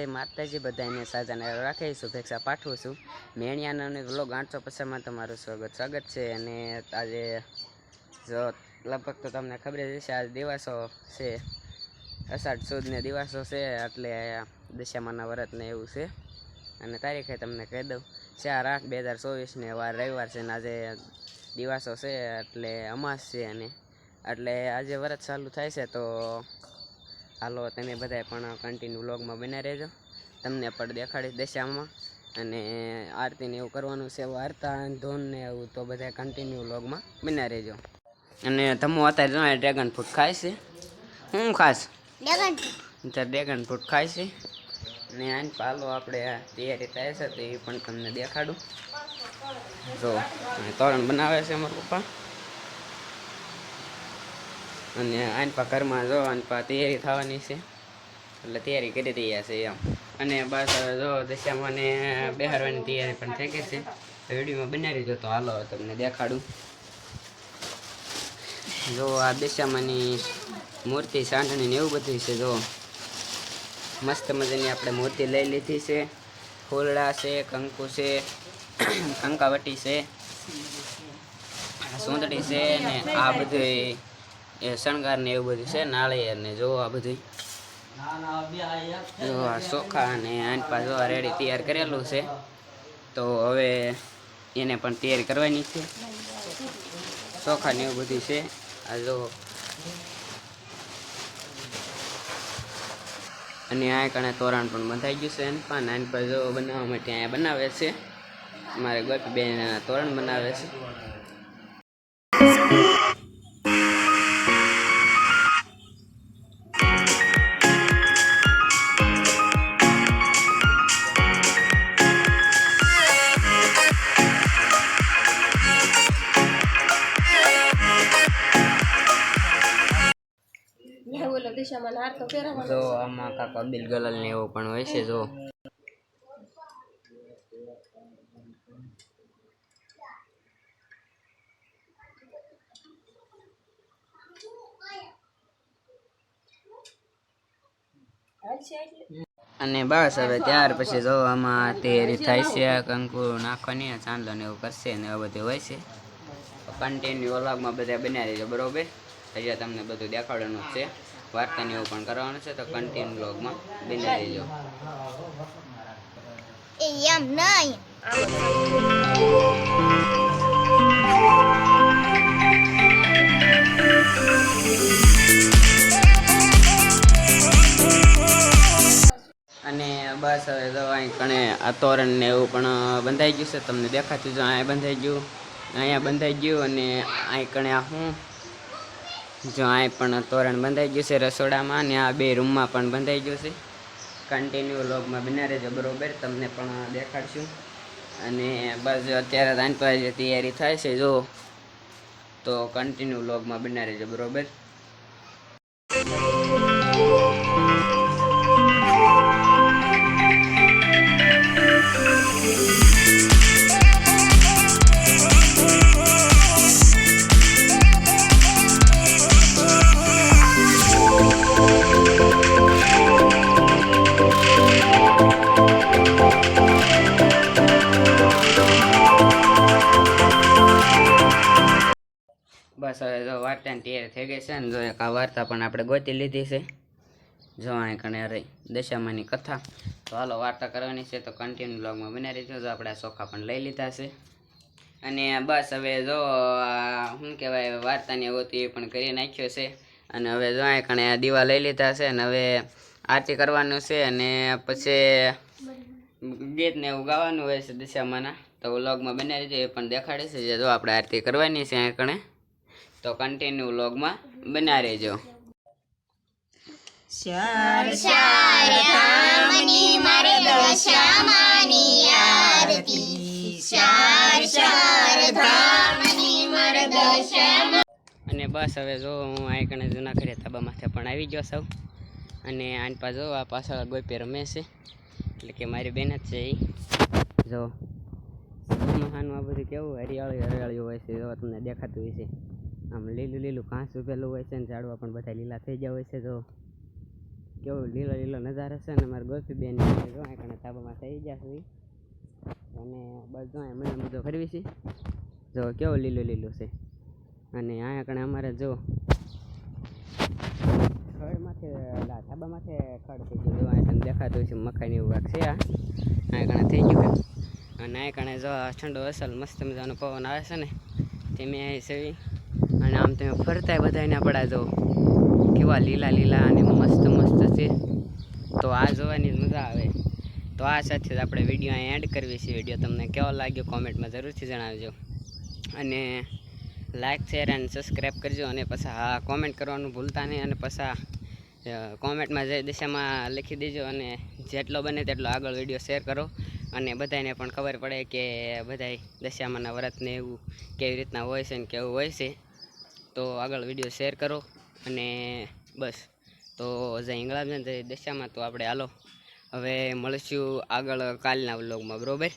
માતાજી બધાને સાજાને રાખે શુભેચ્છા પાઠવું છું. મેણિયાનો વ્લોગ 850માં તમારું સ્વાગત છે. અને આજે જો લગભગ તો તમને ખબર જ હશે, આજ દિવસો છે, અષાઢ સુદને દિવસો છે, એટલે દશામાના વ્રતને એવું છે. અને તારીખે તમને કહી દઉં, 4/8/2024 વાર રવિવાર છે, અને આજે દિવસો છે એટલે અમાસ છે. અને એટલે આજે વ્રત ચાલુ થાય છે. તો હાલો તમે બધા પણ કન્ટિન્યુ વ્લોગમાં બના રહેજો, તમને પણ દેખાડીશ દશામાં. અને આરતીને એવું કરવાનું છે, વાર્તા ધૂન ને એવું, તો બધા કન્ટિન્યુ વ્લોગમાં બના રહેજો. અને તમો અત્યારે જો ડ્રેગન ફ્રૂટ ખાય છે. હું ખાસ ડ્રેગન ફ્રૂટ ખાય છે. ને આને પાલો આપણે તૈયારી થાય છે, તો એ પણ તમને દેખાડું. જો તોરણ બનાવે છે અમારા પપ્પા, અને આનપા ઘરમાં જો આનપા તૈયારી થવાની છે, એટલે તૈયારી કરી રહ્યા છે એમ. અને બસ જો દશામાને બેહારવાની તૈયારી પણ થઈ ગઈ છે. વિડીયોમાં બનાવી દો, તો હાલો તમને દેખાડું. જો આ દશામાની મૂર્તિ સાંઢણી ને એવું બધું છે. જો મસ્ત મજાની આપણે મૂર્તિ લઈ લીધી છે. ફૂલડા છે, કંકુ છે, કંકાવટી છે, સુંદડી છે, ને આ બધું એ શણગાર ને એવું બધું છે, નાળિયેર ને જો આ બધું જો આ ચોખા અને આનપા જો રેડી તૈયાર કરેલું છે. તો હવે એને પણ તૈયારી કરવાની છે. ચોખા ને એવું બધું છે. આ જો અને આ કણે તોરણ પણ બંધાઈ ગયું છે. આનપા જો બનાવવા માટે અહીંયા બનાવે છે. મારે ગોપી બેન તોરણ બનાવે છે. જો આમાં કાકા બિલ ગલલ ને એવું પણ હોય છે. જો અને બસ હવે ત્યાર પછી જો આમાં તૈયારી થાય છે. કંકુ નાખવાની, ચાંદલો ને એવું કરશે ને એવું બધું હોય છે. કન્ટિન્યુ વ્લોગમાં બધા બનાવી દેજો, બરોબર. હજી તમને બધું દેખાડવાનું છે, વાર્તાને એવું પણ કરવાનું છે. તો કન્ટિન્યુ વ્લોગમાં બનાવી દેજો. એમ નહીં અને બસ હવે જો અહીં કણે આ તોરણ ને એવું પણ બંધાઈ ગયું છે. તમને દેખાતું જો અહીંયા બંધાઈ ગયું, અહીંયા બંધાઈ ગયું, અને અહીં કણે આ હું જો અહીં પણ તોરણ બંધાઈ ગયું છે રસોડામાં, અને આ બે રૂમમાં પણ બંધાઈ ગયું છે. કન્ટિન્યુ વ્લોગમાં બના રહેજો, બરોબર. તમને પણ દેખાડશું. અને બસ અત્યારે આનપા તૈયારી થાય છે, જો તો કન્ટિન્યુ વ્લોગમાં બના રહેજો, બરોબર. બસ હવે જો વાર્તાની તૈયારી થઈ ગઈ છે. ને જો એક આ વાર્તા પણ આપણે ગોતી લીધી છે. જો અહીં કણે રહી દશામાની કથા. તો હાલો વાર્તા કરવાની છે, તો કન્ટિન્યુ વ્લોગમાં બના રહીજો. જો આપણે આ ચોખા પણ લઈ લીધા છે. અને બસ હવે જો શું કહેવાય, વાર્તાની એવું પણ કરી નાખ્યો છે. અને હવે જો અહીં કણે આ દીવા લઈ લીધા છે. અને હવે આરતી કરવાનું છે, અને પછી ગીત ને એવું ગાવાનું હોય છે દશામાના. તો વ્લોગમાં બનાવી રહીજો, એ પણ દેખાડે છે. જે જો આપણે આરતી કરવાની છે અહીં કણે, તો કન્ટિન્યુ વ્લોગમાં બના રહેજો. ચાર ચાર ધામની મારે દશામાની આરતી, ચાર ચાર ધામની મારે દશામા. અને બસ હવે જો હું અહીં કણે જૂના ઘરે ધાબા માથે પણ આવી ગયો છું. અને આનપા જો આ પાછળ ગોપી રમે છે, એટલે કે મારી બેન જ છે. એ જો મહાનું આ બધું કેવું હરિયાળી હરિયાળી હોય છે. જો તમને દેખાતું હોય છે, આમ લીલું લીલું ઘાસ ઉભેલું હોય છે, ને ઝાડવા પણ બધા લીલા થઈ ગયા હોય છે. જો કેવો લીલો લીલો નજારો છે ને મારા ગોપી બેન જો આ તાબામાં થઈ ગયા છે અને બસ જો મને બધો ફરવી છે જો કેવો લીલો લીલો છે અને અહીંયા કણે અમારે જો ખડ માથે ધાબા માથે ખડ થઈ ગયું જો અહીંયા તમને દેખાતું છે મકાઈની એવું વાગ છે અહીંયા કણે થઈ ગયું અને અહીંયા કણે જો ઠંડો અસલ મસ્ત મજાનો પવન આવે છે ને તે મેં અહીં સેવી અને આમ તમે ફરતાય બધાને પડા જો કેવા લીલા લીલા અને મસ્ત મસ્ત છે તો આ જોવાની મજા આવે તો આ સાથે જ આપણે વિડીયો અહીં એડ કરવી છે વિડીયો તમને કેવો લાગ્યો કોમેન્ટમાં જરૂરથી જણાવજો અને લાઇક શેર અને સબસ્ક્રાઈબ કરજો અને પછી હા કોમેન્ટ કરવાનું ભૂલતા નહીં અને પછી કોમેન્ટમાં જય દિશામાં લખી દેજો અને જેટલો બને તેટલો આગળ વિડીયો શેર કરો અને બધાને પણ ખબર પડે કે બધા દશામાના વ્રતને એવું કેવી રીતના હોય છે ને કેવું હોય છે તો આગળ વિડીયો શેર કરો અને બસ તો જય હિંગળાજન જય દશામાં તો આપણે હાલો હવે મળીશું આગળ કાલના વ્લોગમાં બરાબર.